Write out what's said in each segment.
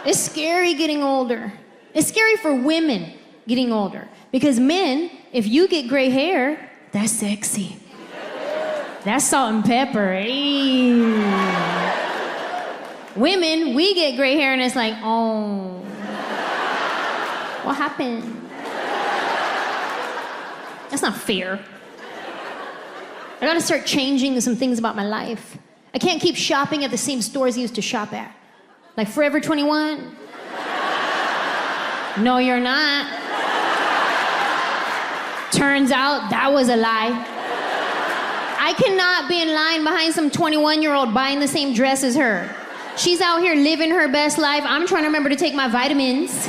It's scary getting older. It's scary for women getting older. Because men, if you get gray hair, that's sexy. That's salt and pepper. Hey. Women, we get gray hair and it's like, oh, what happened? That's not fair. I gotta start changing some things about my life. I can't keep shopping at the same stores I used to shop at. Like Forever 21? No, you're not. Turns out that was a lie. I cannot be in line behind some 21-year-old buying the same dress as her. She's out here living her best life. I'm trying to remember to take my vitamins.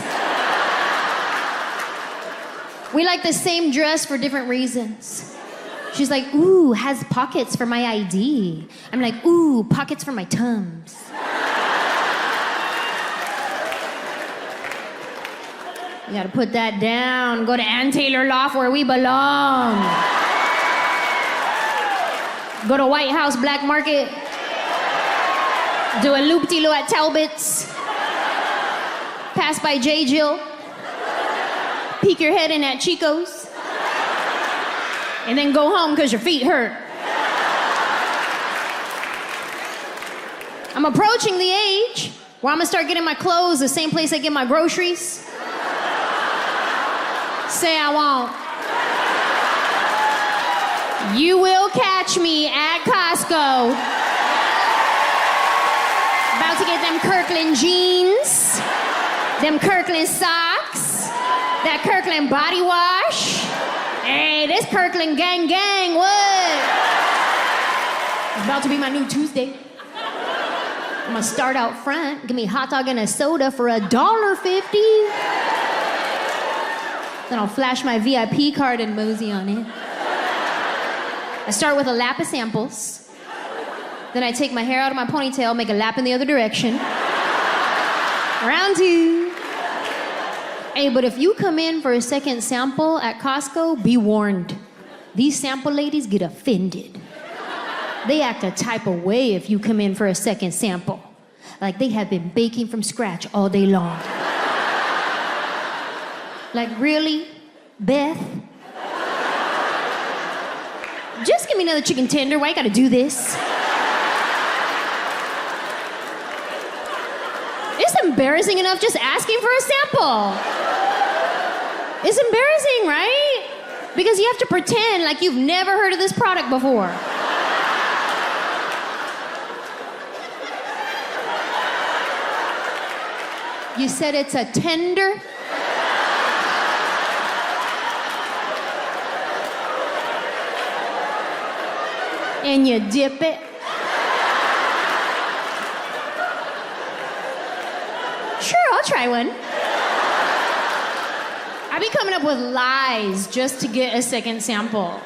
We like the same dress for different reasons. She's like, ooh, has pockets for my ID. I'm like, ooh, pockets for my Tums. You gotta put that down. Go to Ann Taylor Loft where we belong. Go to White House Black Market. Do a loop-de-loo at Talbot's. Pass by J. Jill. Peek your head in at Chico's. And then go home because your feet hurt. I'm approaching the age where I'm gonna start getting my clothes the same place I get my groceries. Say I won't. You will catch me at Costco. About to get them Kirkland jeans, them Kirkland socks, that Kirkland body wash. Hey, this Kirkland gang, what? It's about to be my new Tuesday. I'm gonna start out front, give me a hot dog and a soda for $1.50. Then I'll flash my VIP card and mosey on it. I start with a lap of samples. Then I take my hair out of my ponytail, make a lap in the other direction. Round two. Hey, but if you come in for a second sample at Costco, be warned. These sample ladies get offended. They act a type of way if you come in for a second sample. Like they have been baking from scratch all day long. Like, really? Beth? Just give me another chicken tender. Why you gotta do this? It's embarrassing enough just asking for a sample. It's embarrassing, right? Because you have to pretend like you've never heard of this product before. You said it's a tender? And you dip it. Sure, I'll try one. I be coming up with lies just to get a second sample.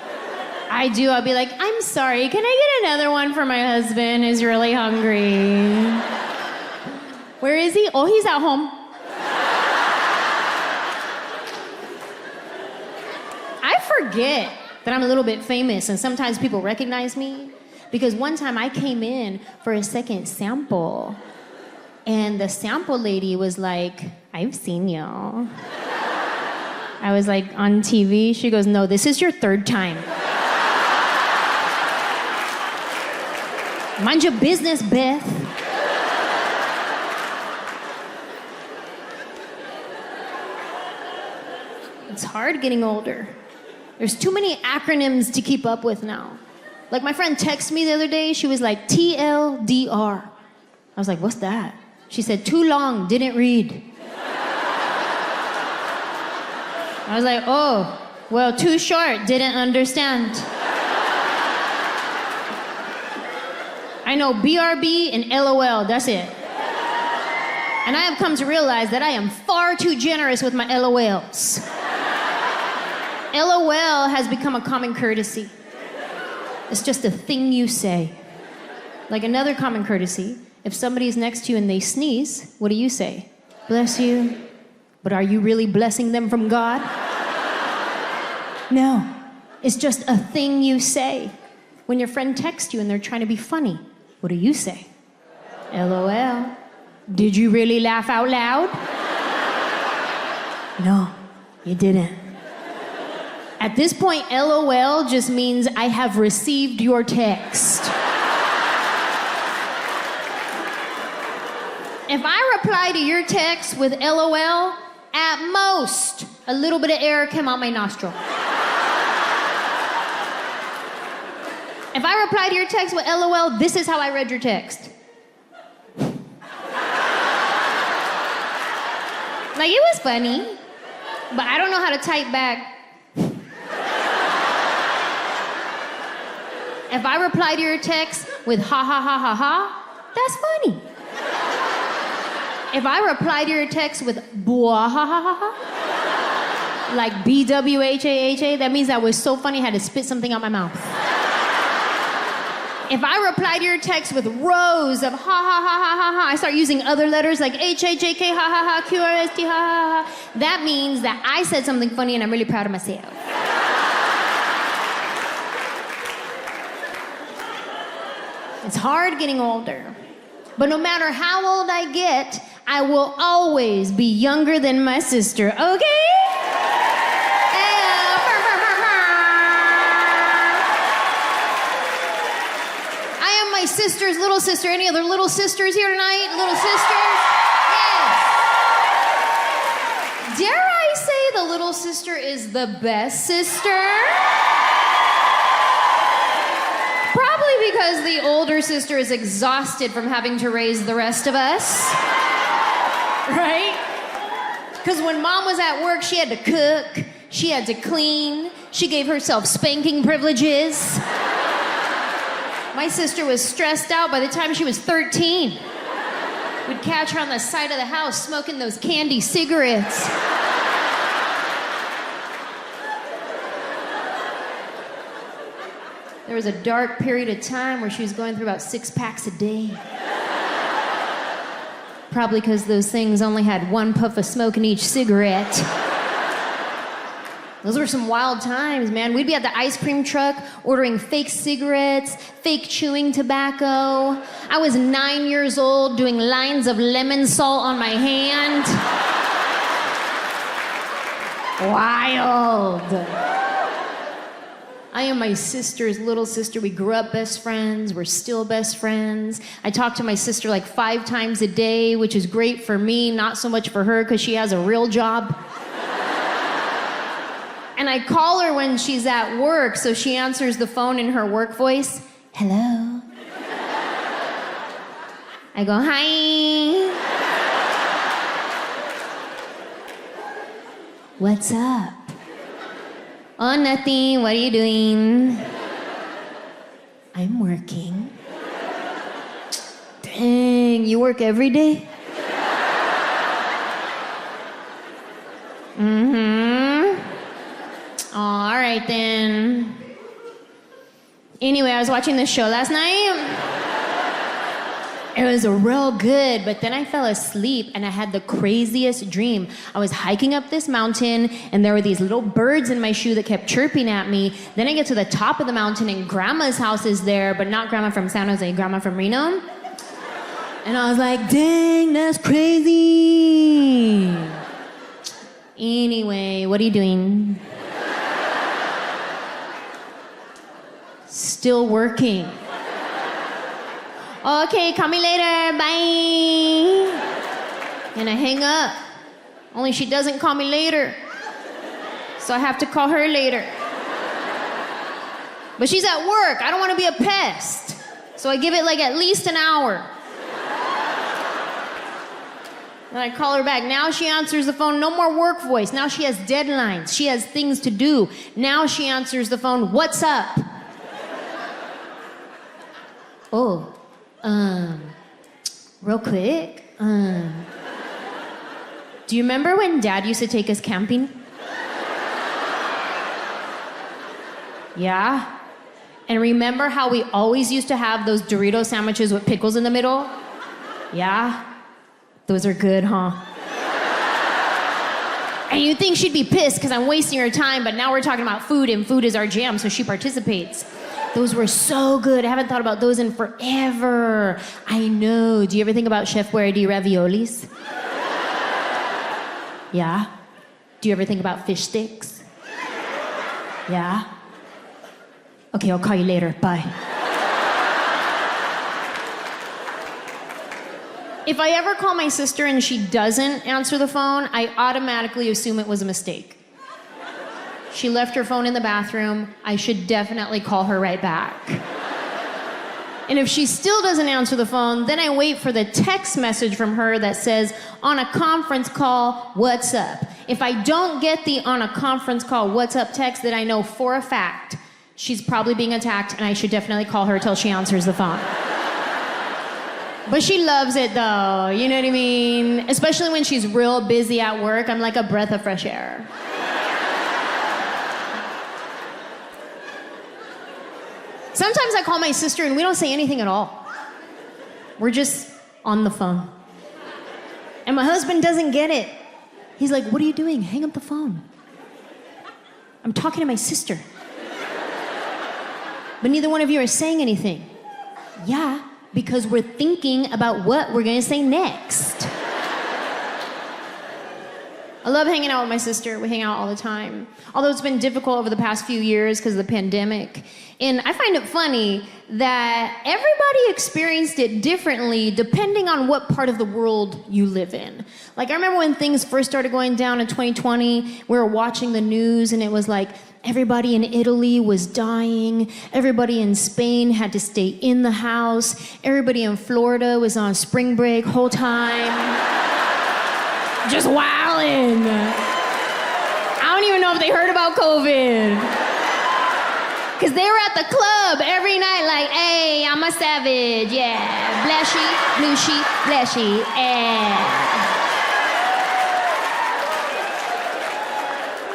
I do. I'll be like, I'm sorry, can I get another one for my husband who's really hungry? Where is he? Oh, he's at home. I forget that I'm a little bit famous and sometimes people recognize me because one time I came in for a second sample and the sample lady was like, I've seen y'all. I was like, on TV? She goes, no, this is your third time. Mind your business, Beth. It's hard getting older. There's too many acronyms to keep up with now. Like my friend texted me the other day, she was like, TLDR. I was like, what's that? She said, too long, didn't read. I was like, oh, well, too short, didn't understand. I know BRB and LOL, that's it. And I have come to realize that I am far too generous with my LOLs. LOL has become a common courtesy. It's just a thing you say. Like another common courtesy, if somebody's next to you and they sneeze, what do you say? Bless you. But are you really blessing them from God? No. It's just a thing you say. When your friend texts you and they're trying to be funny, what do you say? LOL. Did you really laugh out loud? No, you didn't. At this point, LOL just means I have received your text. If I reply to your text with LOL, at most, a little bit of air came out my nostril. If I reply to your text with LOL, this is how I read your text. Like, it was funny, but I don't know how to type back. If I reply to your text with ha ha ha ha ha, that's funny. If I reply to your text with bwah ha ha ha ha, like BWHAHA, that means that was so funny I had to spit something out my mouth. If I reply to your text with rows of ha ha ha ha ha ha, I start using other letters like HAJK ha ha ha, QRST ha ha ha, that means that I said something funny and I'm really proud of myself. It's hard getting older. But no matter how old I get, I will always be younger than my sister, okay? I am my sister's little sister. Any other little sisters here tonight? Little sisters? Yes. Dare I say the little sister is the best sister? Probably because the older sister is exhausted from having to raise the rest of us. Right? Because when mom was at work, she had to cook, she had to clean, she gave herself spanking privileges. My sister was stressed out by the time she was 13. We'd catch her on the side of the house smoking those candy cigarettes. There was a dark period of time where she was going through about 6 packs a day. Probably because those things only had 1 puff of smoke in each cigarette. Those were some wild times, man. We'd be at the ice cream truck ordering fake cigarettes, fake chewing tobacco. I was 9 years old doing lines of lemon salt on my hand. Wild. I am my sister's little sister. We grew up best friends. We're still best friends. I talk to my sister like 5 times a day, which is great for me, not so much for her because she has a real job. And I call her when she's at work, so she answers the phone in her work voice. Hello. I go, hi. What's up? Oh, nothing. What are you doing? I'm working. Dang, you work every day? Mm-hmm. Oh, all right then. Anyway, I was watching this show last night. It was real good, but then I fell asleep and I had the craziest dream. I was hiking up this mountain and there were these little birds in my shoe that kept chirping at me. Then I get to the top of the mountain and grandma's house is there, but not grandma from San Jose, grandma from Reno. And I was like, dang, that's crazy. Anyway, what are you doing? Still working. Okay, call me later, bye. And I hang up. Only she doesn't call me later. So I have to call her later. But she's at work. I don't want to be a pest. So I give it like at least an hour. Then I call her back. Now she answers the phone. No more work voice. Now she has deadlines. She has things to do. Now she answers the phone. What's up? Oh. Real quick, do you remember when Dad used to take us camping? Yeah? And remember how we always used to have those Dorito sandwiches with pickles in the middle? Yeah? Those are good, huh? And you'd think she'd be pissed because I'm wasting her time, but now we're talking about food and food is our jam, so she participates. Those were so good. I haven't thought about those in forever. I know. Do you ever think about Chef Boyardee raviolis? Yeah? Do you ever think about fish sticks? Yeah? Okay, I'll call you later. Bye. If I ever call my sister and she doesn't answer the phone, I automatically assume it was a mistake. She left her phone in the bathroom. I should definitely call her right back. And if she still doesn't answer the phone, then I wait for the text message from her that says, on a conference call, what's up? If I don't get the on a conference call, what's up text, then I know for a fact she's probably being attacked and I should definitely call her till she answers the phone. But she loves it though, you know what I mean? Especially when she's real busy at work, I'm like a breath of fresh air. Sometimes I call my sister and we don't say anything at all. We're just on the phone. And my husband doesn't get it. He's like, what are you doing? Hang up the phone. I'm talking to my sister. But neither one of you are saying anything. Yeah, because we're thinking about what we're gonna say next. I love hanging out with my sister. We hang out all the time. Although it's been difficult over the past few years because of the pandemic. And I find it funny that everybody experienced it differently depending on what part of the world you live in. Like, I remember when things first started going down in 2020, we were watching the news and it was like everybody in Italy was dying. Everybody in Spain had to stay in the house. Everybody in Florida was on spring break whole time. Just wildin'. I don't even know if they heard about COVID. Cause they were at the club every night like, hey, I'm a savage, yeah. Blashy, blushy, blashy,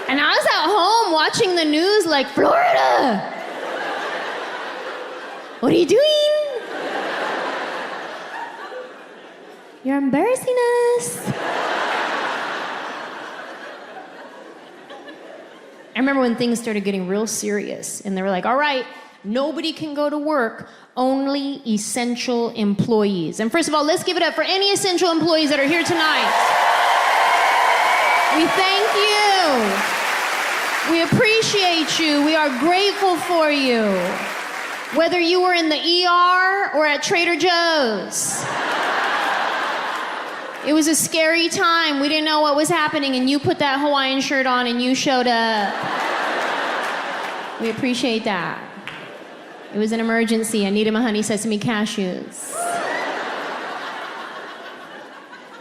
And I was at home watching the news like, Florida! What are you doing? You're embarrassing us. I remember when things started getting real serious and they were like, all right, nobody can go to work, only essential employees. And first of all, let's give it up for any essential employees that are here tonight. We thank you. We appreciate you. We are grateful for you. Whether you were in the ER or at Trader Joe's. It was a scary time. We didn't know what was happening, and you put that Hawaiian shirt on and you showed up. We appreciate that. It was an emergency. I needed my honey sesame cashews.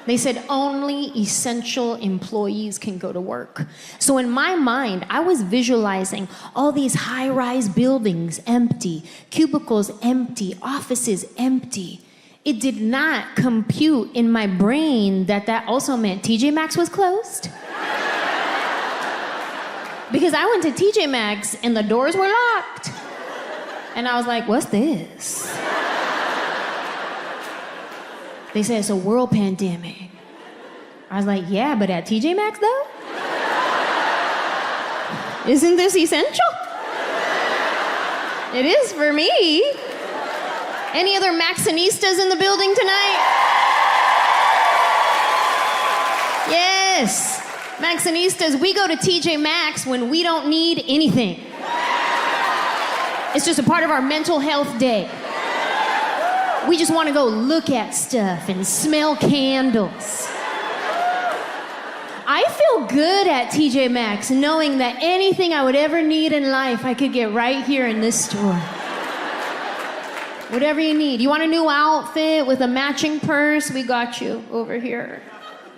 They said only essential employees can go to work. So in my mind, I was visualizing all these high-rise buildings empty, cubicles empty, offices empty. It did not compute in my brain that also meant TJ Maxx was closed. Because I went to TJ Maxx and the doors were locked. And I was like, what's this? They said it's a world pandemic. I was like, yeah, but at TJ Maxx though? Isn't this essential? It is for me. Any other Maxinistas in the building tonight? Yes, Maxinistas, we go to TJ Maxx when we don't need anything. It's just a part of our mental health day. We just want to go look at stuff and smell candles. I feel good at TJ Maxx knowing that anything I would ever need in life I could get right here in this store. Whatever you need. You want a new outfit with a matching purse? We got you over here.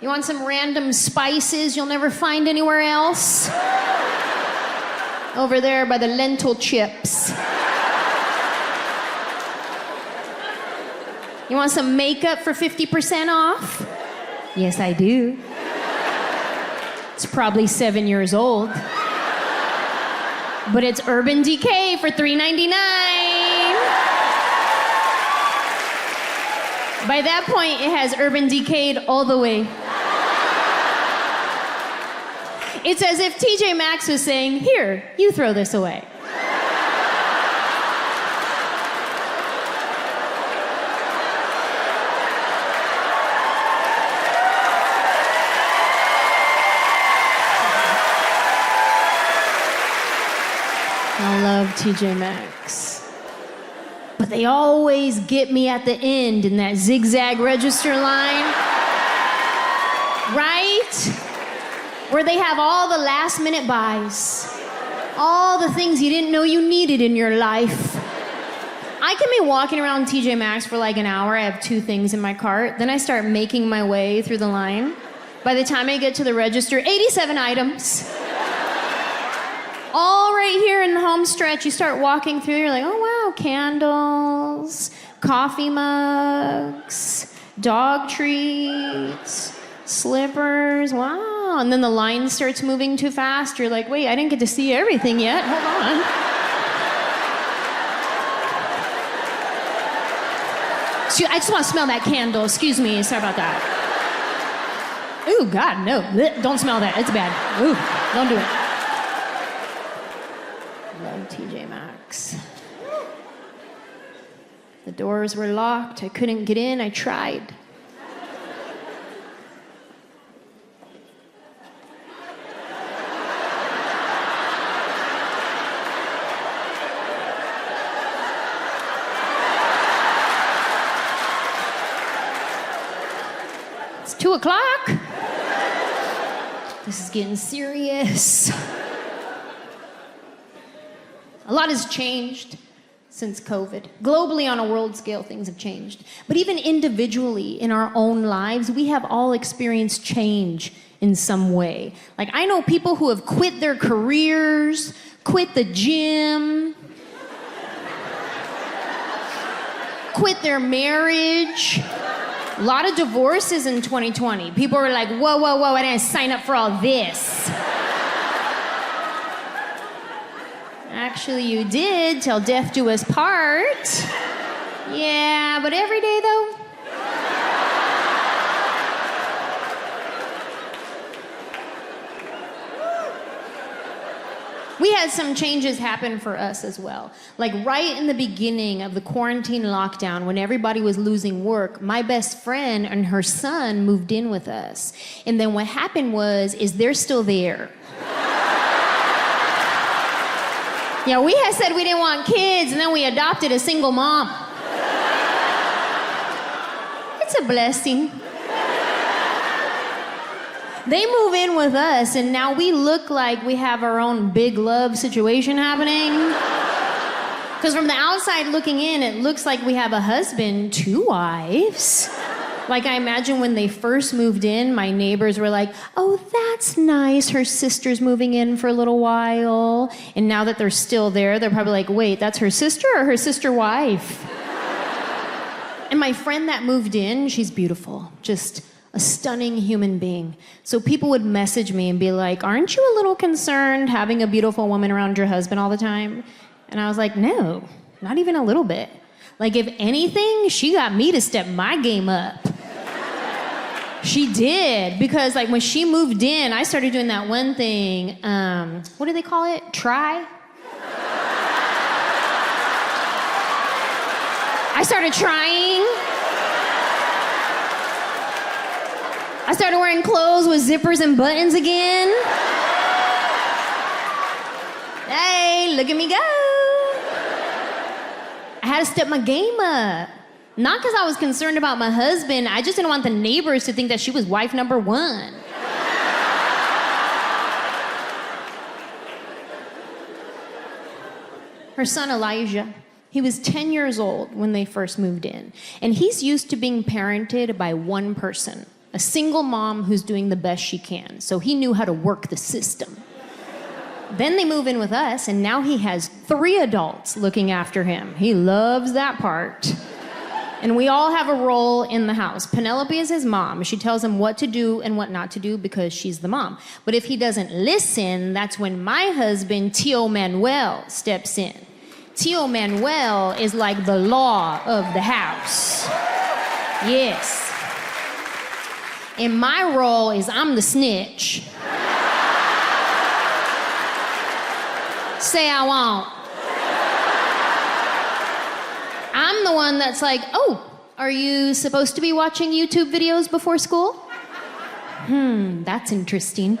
You want some random spices you'll never find anywhere else? Over there by the lentil chips. You want some makeup for 50% off? Yes, I do. It's probably 7 years old. But it's Urban Decay for $3.99. By that point, it has Urban Decayed all the way. It's as if TJ Maxx was saying, here, you throw this away. love TJ Maxx. But they always get me at the end in that zigzag register line. Right? Where they have all the last minute buys. All the things you didn't know you needed in your life. I can be walking around TJ Maxx for like an hour. I have 2 things in my cart. Then I start making my way through the line. By the time I get to the register, 87 items. All right here in the home stretch, you start walking through, you're like, oh wow, candles, coffee mugs, dog treats, slippers, wow. And then the line starts moving too fast. You're like, wait, I didn't get to see everything yet. Hold on. I just want to smell that candle. Excuse me. Sorry about that. Ooh, God, no. Don't smell that. It's bad. Ooh, don't do it. Love TJ Maxx. The doors were locked. I couldn't get in. I tried. It's 2 o'clock. This is getting serious. A lot has changed since COVID. Globally, on a world scale, things have changed. But even individually, in our own lives, we have all experienced change in some way. Like, I know people who have quit their careers, quit the gym, quit their marriage. A lot of divorces in 2020. People were like, whoa, whoa, whoa, I didn't sign up for all this. Actually, you did, till death do us part. Yeah, but every day, though? We had some changes happen for us as well. Like right in the beginning of the quarantine lockdown, when everybody was losing work, my best friend and her son moved in with us. And then what happened is they're still there. Yeah, we had said we didn't want kids, and then we adopted a single mom. It's a blessing. They move in with us, and now we look like we have our own big love situation happening. Because from the outside looking in, it looks like we have a husband, 2 wives. Like, I imagine when they first moved in, my neighbors were like, oh, that's nice, her sister's moving in for a little while. And now that they're still there, they're probably like, wait, that's her sister or her sister wife? And my friend that moved in, she's beautiful, just a stunning human being. So people would message me and be like, aren't you a little concerned having a beautiful woman around your husband all the time? And I was like, no, not even a little bit. Like, if anything, she got me to step my game up. She did, because like when she moved in, I started doing that one thing, what do they call it? Try? I started trying. I started wearing clothes with zippers and buttons again. Hey, look at me go. I had to step my game up. Not because I was concerned about my husband, I just didn't want the neighbors to think that she was wife number 1. Her son Elijah, he was 10 years old when they first moved in. And he's used to being parented by one person, a single mom who's doing the best she can. So he knew how to work the system. Then they move in with us, and now he has 3 adults looking after him. He loves that part. And we all have a role in the house. Penelope is his mom. She tells him what to do and what not to do because she's the mom. But if he doesn't listen, that's when my husband, Tio Manuel, steps in. Tio Manuel is like the law of the house. Yes. And my role is I'm the snitch. Say I won't. I'm the one that's like, oh, are you supposed to be watching YouTube videos before school? That's interesting.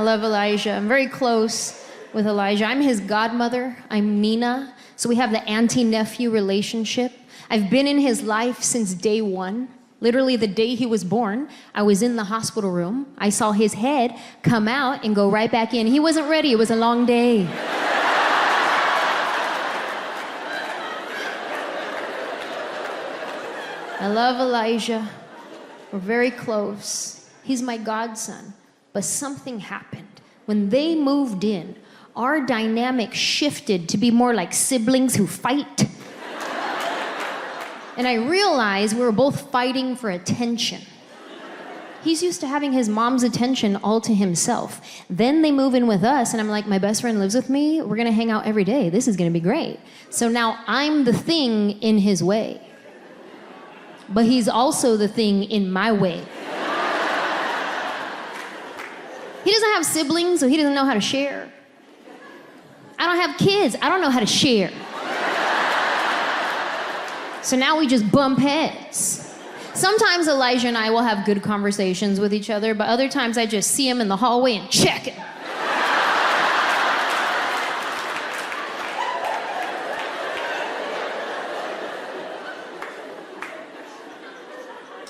love Elijah. I'm very close with Elijah. I'm his godmother. I'm Nina. So we have the auntie-nephew relationship. I've been in his life since day one. Literally the day he was born, I was in the hospital room. I saw his head come out and go right back in. He wasn't ready. It was a long day. I love Elijah. We're very close. He's my godson. But something happened. When they moved in, our dynamic shifted to be more like siblings who fight. And I realized we were both fighting for attention. He's used to having his mom's attention all to himself. Then they move in with us, and I'm like, my best friend lives with me. We're gonna hang out every day. This is gonna be great. So now I'm the thing in his way. But he's also the thing in my way. He doesn't have siblings, so he doesn't know how to share. I don't have kids. I don't know how to share. So now we just bump heads. Sometimes Elijah and I will have good conversations with each other, but other times I just see him in the hallway and check him.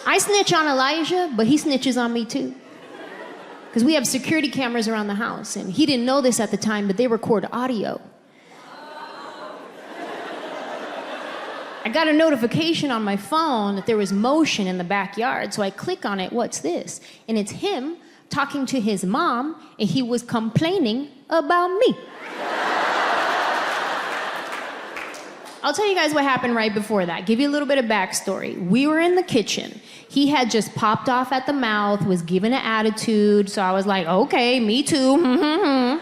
I snitch on Elijah, but he snitches on me too. Because we have security cameras around the house, and he didn't know this at the time, but they record audio. I got a notification on my phone that there was motion in the backyard, so I click on it, what's this? And it's him talking to his mom, and he was complaining about me. I'll tell you guys what happened right before that. Give you a little bit of backstory. We were in the kitchen. He had just popped off at the mouth, was given an attitude, so I was like, okay, me too.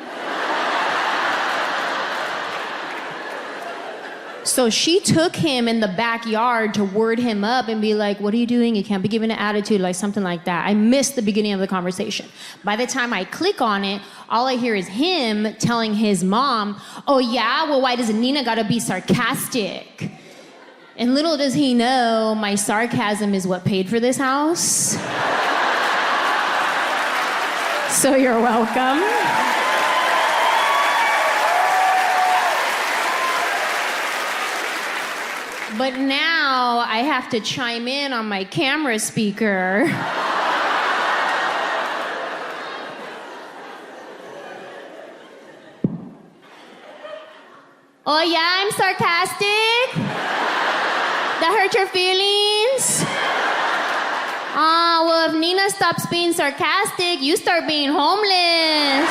So she took him in the backyard to word him up and be like, what are you doing? You can't be giving an attitude, like something like that. I missed the beginning of the conversation. By the time I click on it, all I hear is him telling his mom, oh yeah, well why does Nina gotta be sarcastic? And little does he know, my sarcasm is what paid for this house. So you're welcome. But now I have to chime in on my camera speaker. Oh yeah, I'm sarcastic? That hurt your feelings? Well, if Nina stops being sarcastic, you start being homeless.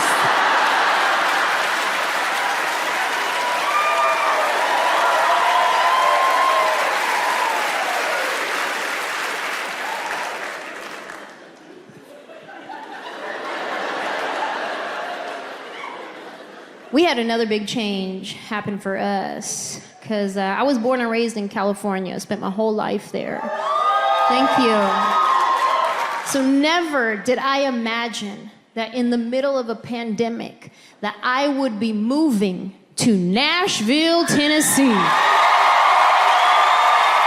We had another big change happen for us, because I was born and raised in California, spent my whole life there. Thank you. So never did I imagine that in the middle of a pandemic, that I would be moving to Nashville, Tennessee.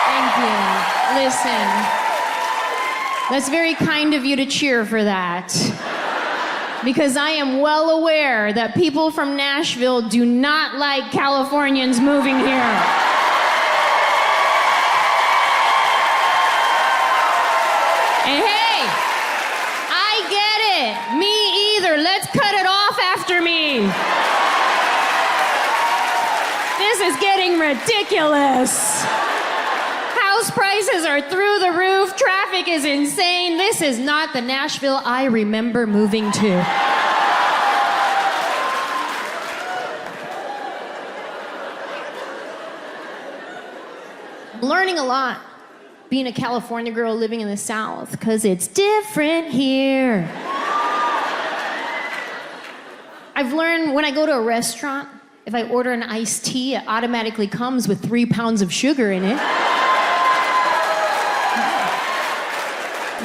Thank you. Listen, that's very kind of you to cheer for that. Because I am well aware that people from Nashville do not like Californians moving here. And hey, I get it. Me either. Let's cut it off after me. This is getting ridiculous. House prices are through the roof. Traffic is insane. This is not the Nashville I remember moving to. I'm learning a lot being a California girl living in the South, because it's different here. I've learned when I go to a restaurant, if I order an iced tea, it automatically comes with 3 pounds of sugar in it.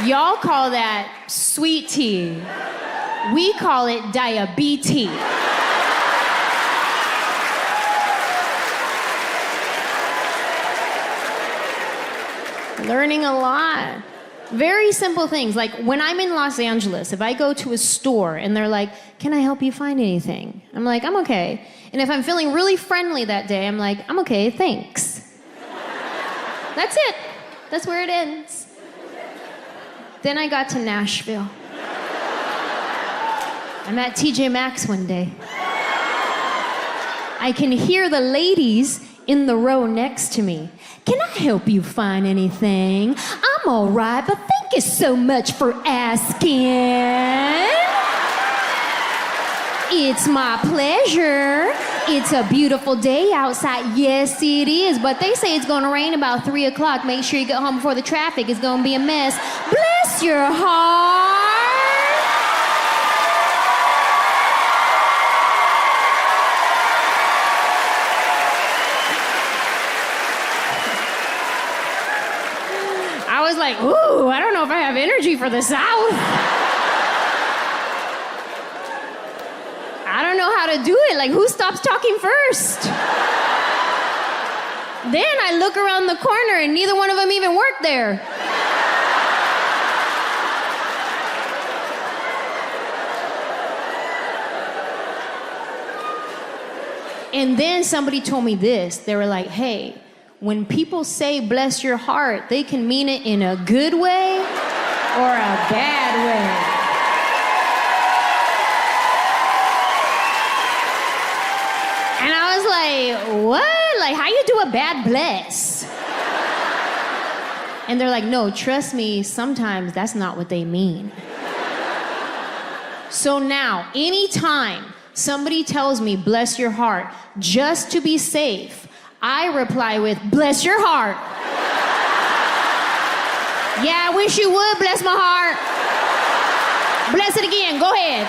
Y'all call that sweet tea. We call it diabetes. Learning a lot. Very simple things. Like when I'm in Los Angeles, if I go to a store and they're like, can I help you find anything? I'm like, I'm okay. And if I'm feeling really friendly that day, I'm like, I'm okay, thanks. That's it. That's where it ends. Then I got to Nashville. I'm at TJ Maxx one day. I can hear the ladies in the row next to me. Can I help you find anything? I'm all right, but thank you so much for asking. It's my pleasure. It's a beautiful day outside. Yes, it is, but they say it's gonna rain about 3 o'clock. Make sure you get home before the traffic is gonna be a mess. Bless your heart. I was like, ooh, I don't know if I have energy for the South. I don't know how to do it. Like, who stops talking first? Then I look around the corner and neither one of them even worked there. And then somebody told me this. They were like, hey, when people say bless your heart, they can mean it in a good way or a bad way. And I was like, what? Like, how you do a bad bless? And they're like, no, trust me, sometimes that's not what they mean. So now, anytime somebody tells me bless your heart, just to be safe, I reply with, bless your heart. Yeah, I wish you would bless my heart. Bless it again, go ahead.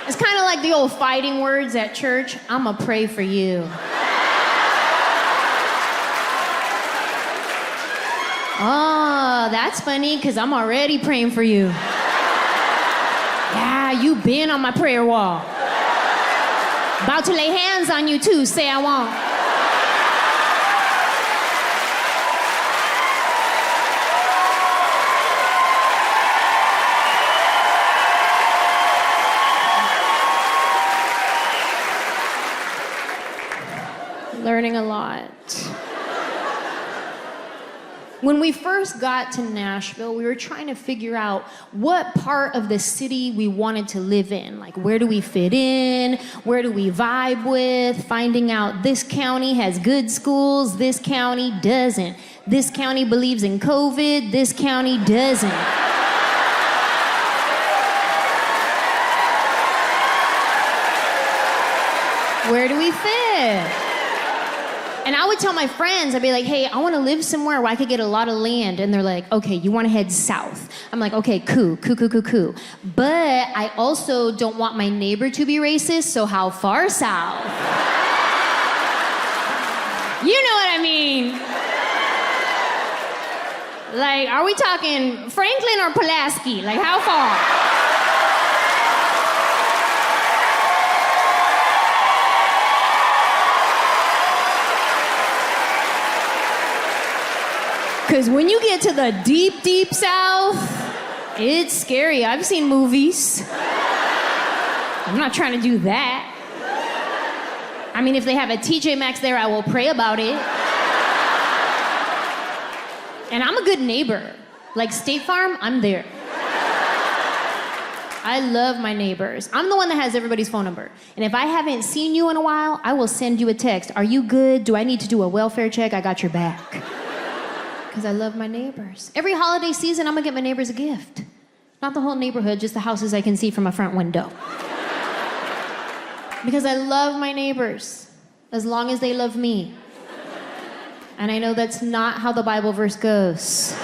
It's kind of like the old fighting words at church. I'ma pray for you. Oh, that's funny, because I'm already praying for you. Yeah, you been on my prayer wall. About to lay hands on you too, say I won't. Learning a lot. When we first got to Nashville, we were trying to figure out what part of the city we wanted to live in. Like, where do we fit in? Where do we vibe with? Finding out this county has good schools, this county doesn't. This county believes in COVID, this county doesn't. Where do we fit? And I would tell my friends, I'd be like, hey, I want to live somewhere where I could get a lot of land. And they're like, okay, you want to head south. I'm like, okay, cool. But I also don't want my neighbor to be racist, so how far south? You know what I mean? Like, are we talking Franklin or Pulaski? Like, how far? Because when you get to the deep, deep South, it's scary. I've seen movies. I'm not trying to do that. I mean, if they have a TJ Maxx there, I will pray about it. And I'm a good neighbor. Like State Farm, I'm there. I love my neighbors. I'm the one that has everybody's phone number. And if I haven't seen you in a while, I will send you a text. Are you good? Do I need to do a welfare check? I got your back. Because I love my neighbors. Every holiday season, I'm gonna get my neighbors a gift. Not the whole neighborhood, just the houses I can see from a front window. Because I love my neighbors, as long as they love me. And I know that's not how the Bible verse goes.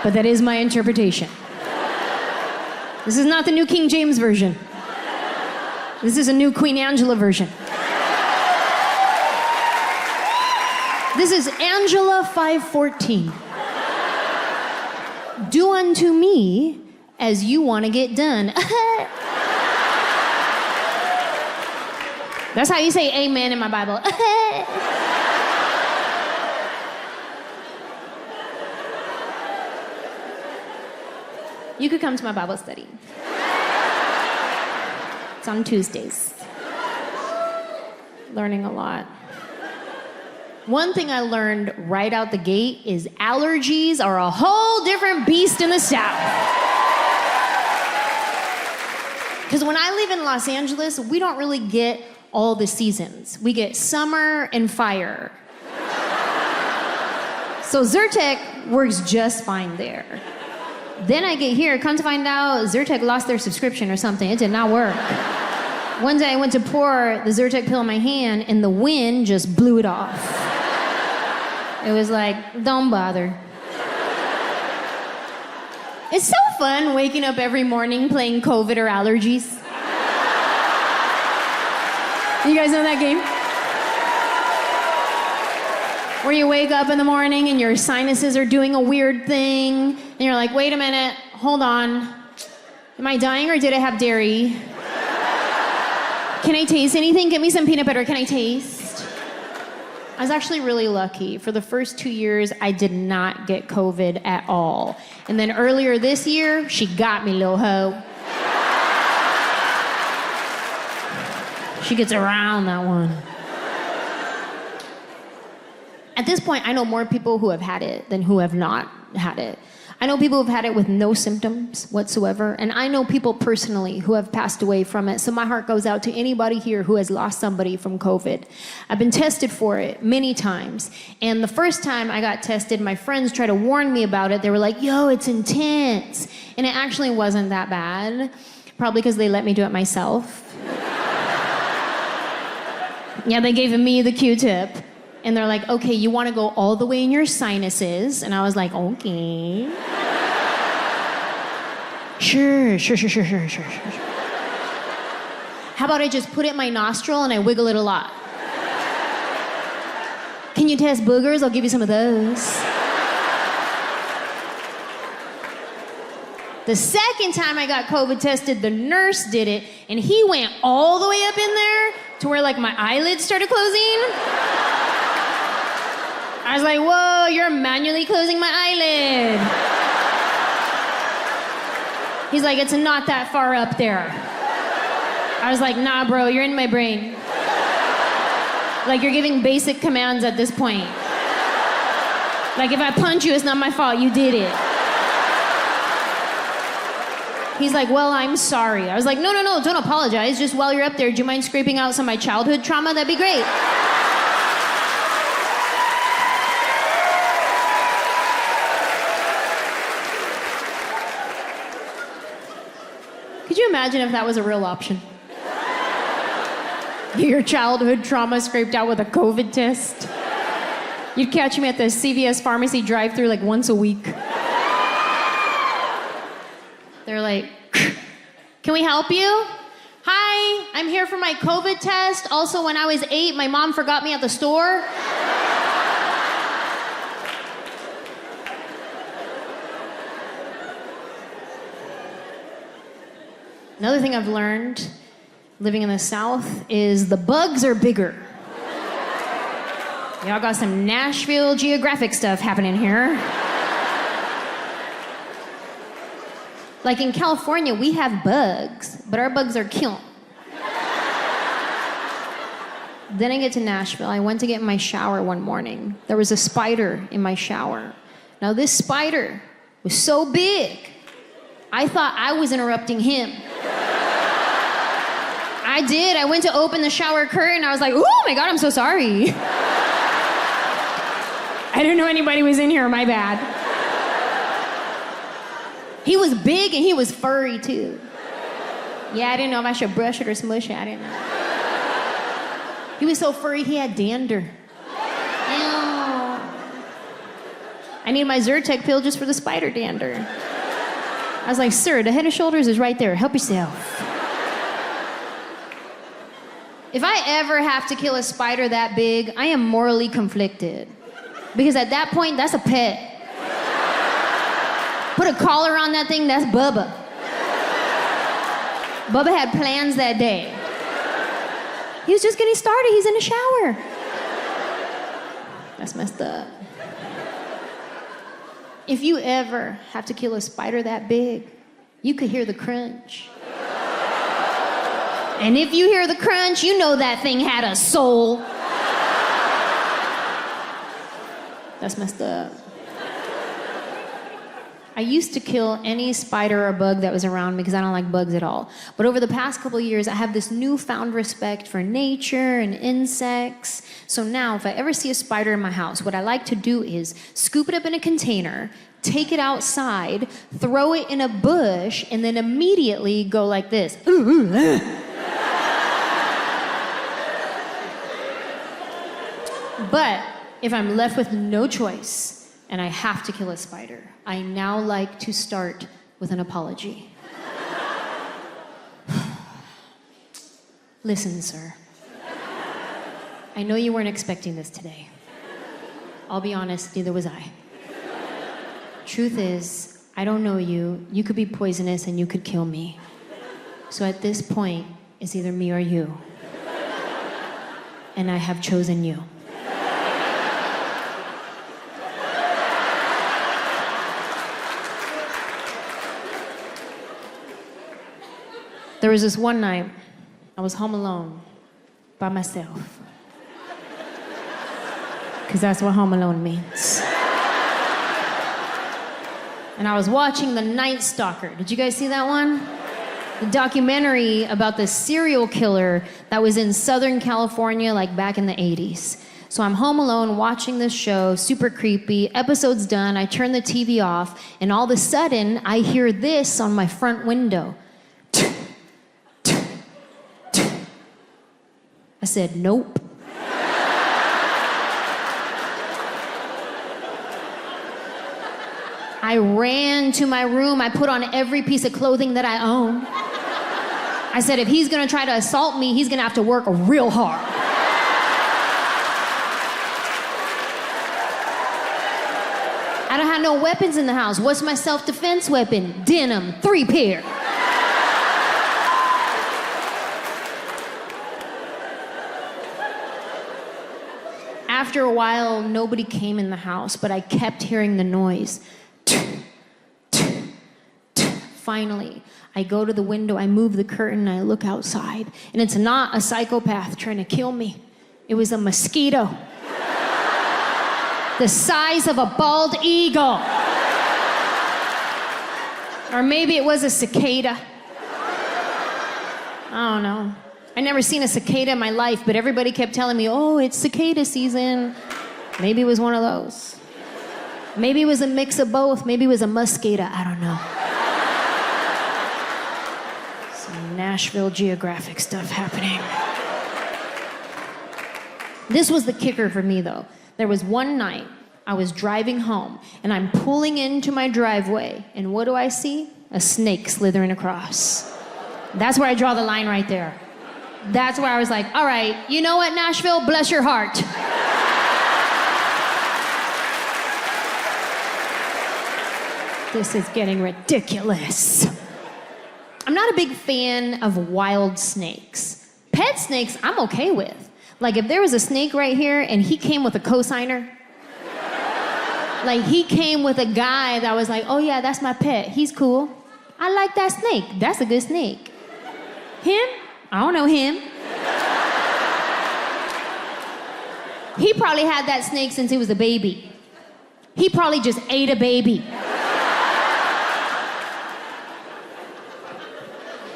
But that is my interpretation. This is not the New King James Version. This is a new Queen Anjelah version. This is Anjelah 5:14. Do unto me as you want to get done. That's how you say amen in my Bible. You could come to my Bible study. It's on Tuesdays. Learning a lot. One thing I learned right out the gate is allergies are a whole different beast in the South. Because when I live in Los Angeles, we don't really get all the seasons. We get summer and fire. So Zyrtec works just fine there. Then I get here, come to find out, Zyrtec lost their subscription or something. It did not work. One day I went to pour the Zyrtec pill in my hand and the wind just blew it off. It was like, don't bother. It's so fun waking up every morning playing COVID or allergies. You guys know that game? Where you wake up in the morning and your sinuses are doing a weird thing, and you're like, wait a minute, hold on. Am I dying or did I have dairy? Can I taste anything? Get me some peanut butter. Can I taste? I was actually really lucky. For the first 2 years, I did not get COVID at all. And then earlier this year, she got me, little hoe. She gets around that one. At this point, I know more people who have had it than who have not had it. I know people who've had it with no symptoms whatsoever, and I know people personally who have passed away from it, so my heart goes out to anybody here who has lost somebody from COVID. I've been tested for it many times, and the first time I got tested, my friends tried to warn me about it. They were like, yo, it's intense, and it actually wasn't that bad, probably because they let me do it myself. Yeah, they gave me the Q-tip. And they're like, okay, you want to go all the way in your sinuses? And I was like, okay. Sure. How about I just put it in my nostril and I wiggle it a lot? Can you test boogers? I'll give you some of those. The second time I got COVID tested, the nurse did it, and he went all the way up in there to where like my eyelids started closing. I was like, whoa, you're manually closing my eyelid. He's like, it's not that far up there. I was like, nah, bro, you're in my brain. Like, you're giving basic commands at this point. Like, if I punch you, it's not my fault, you did it. He's like, well, I'm sorry. I was like, no, don't apologize. Just while you're up there, do you mind scraping out some of my childhood trauma? That'd be great. Could you imagine if that was a real option? Get your childhood trauma scraped out with a COVID test. You'd catch me at the CVS pharmacy drive-thru like once a week. They're like, can we help you? Hi, I'm here for my COVID test. Also, when I was 8, my mom forgot me at the store. Another thing I've learned living in the South is the bugs are bigger. Y'all got some Nashville geographic stuff happening here. Like in California, we have bugs, but our bugs are killed. Then I get to Nashville. I went to get in my shower one morning. There was a spider in my shower. Now this spider was so big, I thought I was interrupting him. I did. I went to open the shower curtain. I was like, oh my God, I'm so sorry. I didn't know anybody was in here, my bad. He was big and he was furry too. Yeah, I didn't know if I should brush it or smush it. I didn't know. He was so furry, he had dander. Ew. I need my Zyrtec pill just for the spider dander. I was like, sir, the Head and Shoulders is right there. Help yourself. If I ever have to kill a spider that big, I am morally conflicted. Because at that point, that's a pet. Put a collar on that thing, that's Bubba. Bubba had plans that day. He was just getting started. He's in the shower. That's messed up. If you ever have to kill a spider that big, you could hear the crunch. And if you hear the crunch, you know that thing had a soul. That's messed up. I used to kill any spider or bug that was around me because I don't like bugs at all. But over the past couple of years, I have this newfound respect for nature and insects. So now, if I ever see a spider in my house, what I like to do is scoop it up in a container, take it outside, throw it in a bush, and then immediately go like this. But if I'm left with no choice and I have to kill a spider, I now like to start with an apology. Listen, sir. I know you weren't expecting this today. I'll be honest, neither was I. Truth is, I don't know you. You could be poisonous and you could kill me. So at this point, it's either me or you. And I have chosen you. There was this one night, I was home alone, by myself. Because that's what home alone means. And I was watching The Night Stalker. Did you guys see that one? The documentary about the serial killer that was in Southern California, like back in the 80s. So I'm home alone watching this show, super creepy. Episode's done, I turn the TV off, and all of a sudden, I hear this on my front window. I said, nope. I ran to my room. I put on every piece of clothing that I own. I said, if he's gonna try to assault me, he's gonna have to work real hard. I don't have no weapons in the house. What's my self-defense weapon? Denim, 3 pair. After a while, nobody came in the house, but I kept hearing the noise. Finally, I go to the window, I move the curtain, and I look outside. And it's not a psychopath trying to kill me. It was a mosquito. The size of a bald eagle. Or maybe it was a cicada. I don't know. I never seen a cicada in my life, but everybody kept telling me, oh, it's cicada season. Maybe it was one of those. Maybe it was a mix of both. Maybe it was a muscada. I don't know. Some Nashville Geographic stuff happening. This was the kicker for me, though. There was one night I was driving home, and I'm pulling into my driveway, and what do I see? A snake slithering across. That's where I draw the line right there. That's where I was like, all right, you know what, Nashville? Bless your heart. This is getting ridiculous. I'm not a big fan of wild snakes. Pet snakes, I'm okay with. Like if there was a snake right here and he came with a cosigner, like he came with a guy that was like, oh yeah, that's my pet, he's cool. I like that snake, that's a good snake. Him? I don't know him. He probably had that snake since he was a baby. He probably just ate a baby.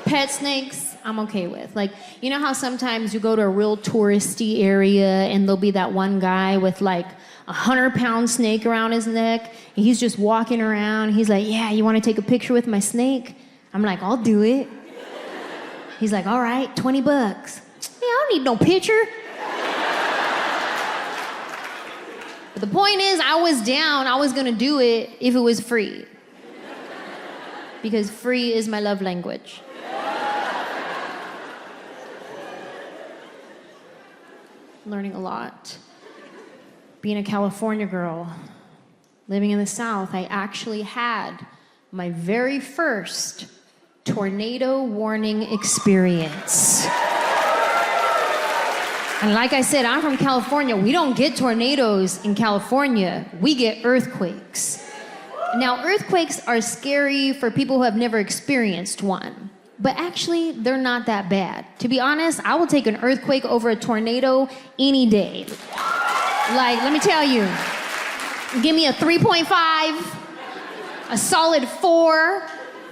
Pet snakes, I'm okay with. Like, you know how sometimes you go to a real touristy area and there'll be that one guy with like a 100-pound snake around his neck, and he's just walking around. He's like, yeah, you want to take a picture with my snake? I'm like, I'll do it. He's like, all right, $20. Yeah, I don't need no picture. But the point is, I was down. I was gonna do it if it was free. Because free is my love language. Learning a lot. Being a California girl, living in the South, I actually had my very first tornado warning experience. And like I said, I'm from California. We don't get tornadoes in California. We get earthquakes. Now, earthquakes are scary for people who have never experienced one. But actually, they're not that bad. To be honest, I will take an earthquake over a tornado any day. Like, let me tell you, give me a 3.5, a solid 4,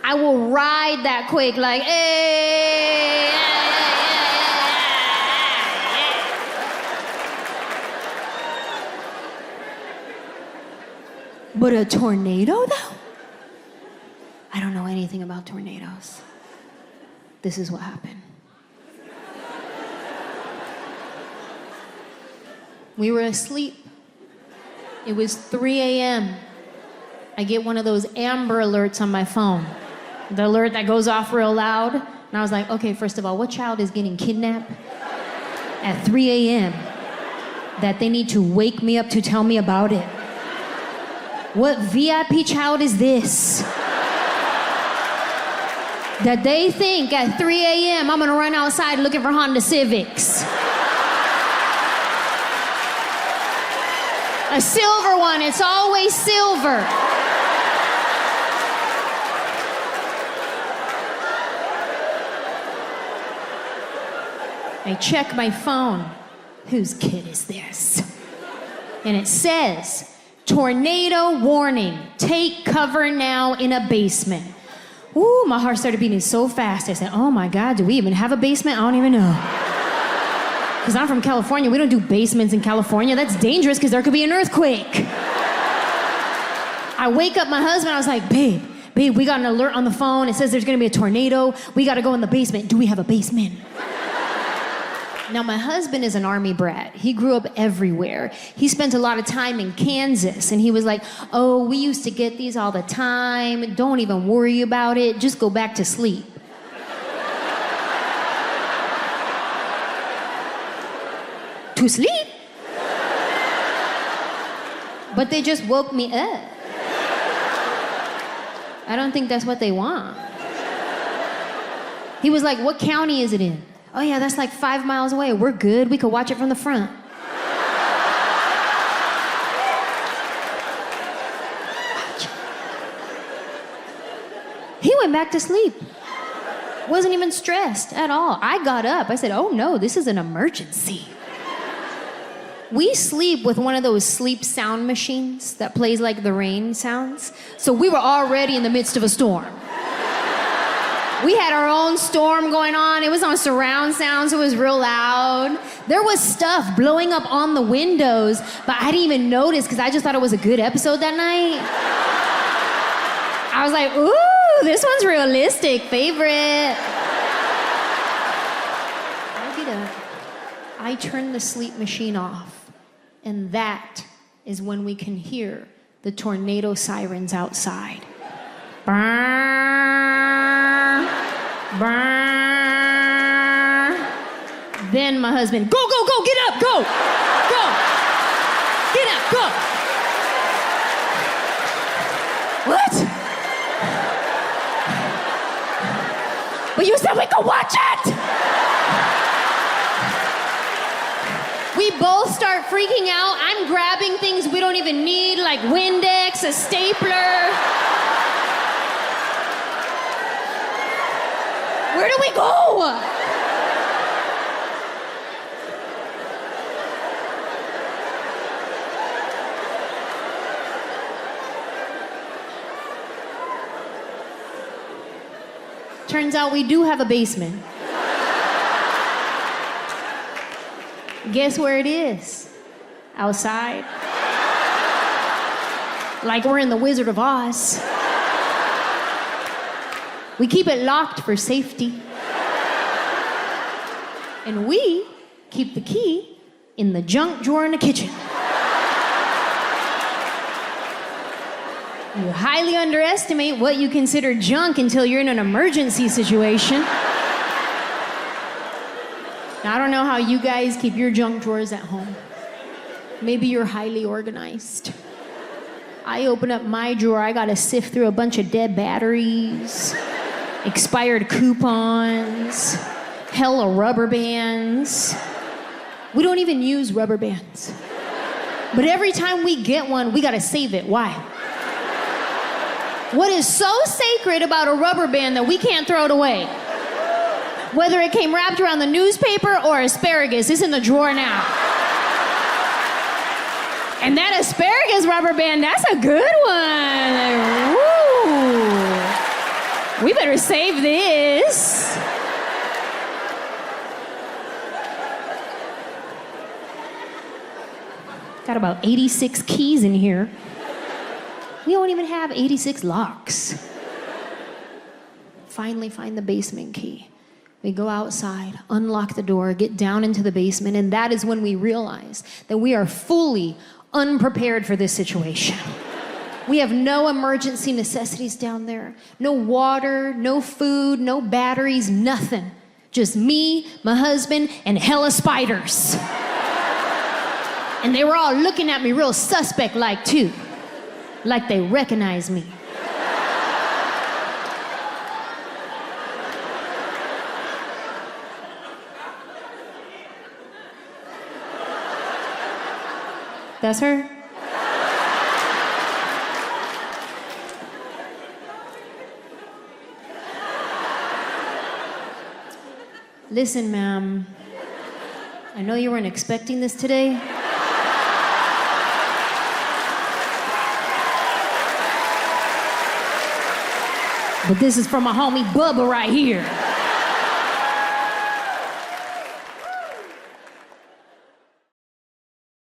I will ride that quake like, hey. But a tornado, though? I don't know anything about tornadoes. This is what happened. We were asleep. It was 3 a.m. I get one of those Amber Alerts on my phone. The alert that goes off real loud. And I was like, okay, first of all, what child is getting kidnapped at 3 a.m. that they need to wake me up to tell me about it? What VIP child is this? That they think at 3 a.m. I'm gonna run outside looking for Honda Civics. A silver one, it's always silver. I check my phone. Whose kid is this? And it says, tornado warning, take cover now in a basement. Ooh, my heart started beating so fast. I said, oh my God, do we even have a basement? I don't even know. Because I'm from California, we don't do basements in California. That's dangerous because there could be an earthquake. I wake up my husband, I was like, babe, we got an alert on the phone. It says there's gonna be a tornado. We gotta go in the basement. Do we have a basement? Now, my husband is an Army brat. He grew up everywhere. He spent a lot of time in Kansas, and he was like, oh, we used to get these all the time. Don't even worry about it. Just go back to sleep. To sleep? But they just woke me up. I don't think that's what they want. He was like, what county is it in? Oh yeah, that's like 5 miles away. We're good. We could watch it from the front. He went back to sleep. Wasn't even stressed at all. I got up. I said, oh no, this is an emergency. We sleep with one of those sleep sound machines that plays like the rain sounds. So we were already in the midst of a storm. We had our own storm going on. It was on surround sound, so it was real loud. There was stuff blowing up on the windows, but I didn't even notice because I just thought it was a good episode that night. I was like, ooh, this one's realistic, favorite. I get up. I turn the sleep machine off, and that is when we can hear the tornado sirens outside. Brrr, brrr. Then my husband, go, get up, go, get up, go. What? But you said we could watch it. We both start freaking out. I'm grabbing things we don't even need, like Windex, a stapler. Where do we go? Turns out we do have a basement. Guess where it is? Outside. Like we're in the Wizard of Oz. We keep it locked for safety. And we keep the key in the junk drawer in the kitchen. You highly underestimate what you consider junk until you're in an emergency situation. Now, I don't know how you guys keep your junk drawers at home. Maybe you're highly organized. I open up my drawer, I gotta sift through a bunch of dead batteries, expired coupons, hella rubber bands. We don't even use rubber bands. But every time we get one, we gotta save it. Why? What is so sacred about a rubber band that we can't throw it away? Whether it came wrapped around the newspaper or asparagus, it's in the drawer now. And that asparagus rubber band, that's a good one. Woo. We better save this. Got about 86 keys in here. We don't even have 86 locks. Finally find the basement key. We go outside, unlock the door, get down into the basement, and that is when we realize that we are fully unprepared for this situation. We have no emergency necessities down there. No water, no food, no batteries, nothing. Just me, my husband, and hella spiders. And they were all looking at me real suspect-like, too. Like they recognize me. That's her? Listen, ma'am. I know you weren't expecting this today. But this is from my homie Bubba right here.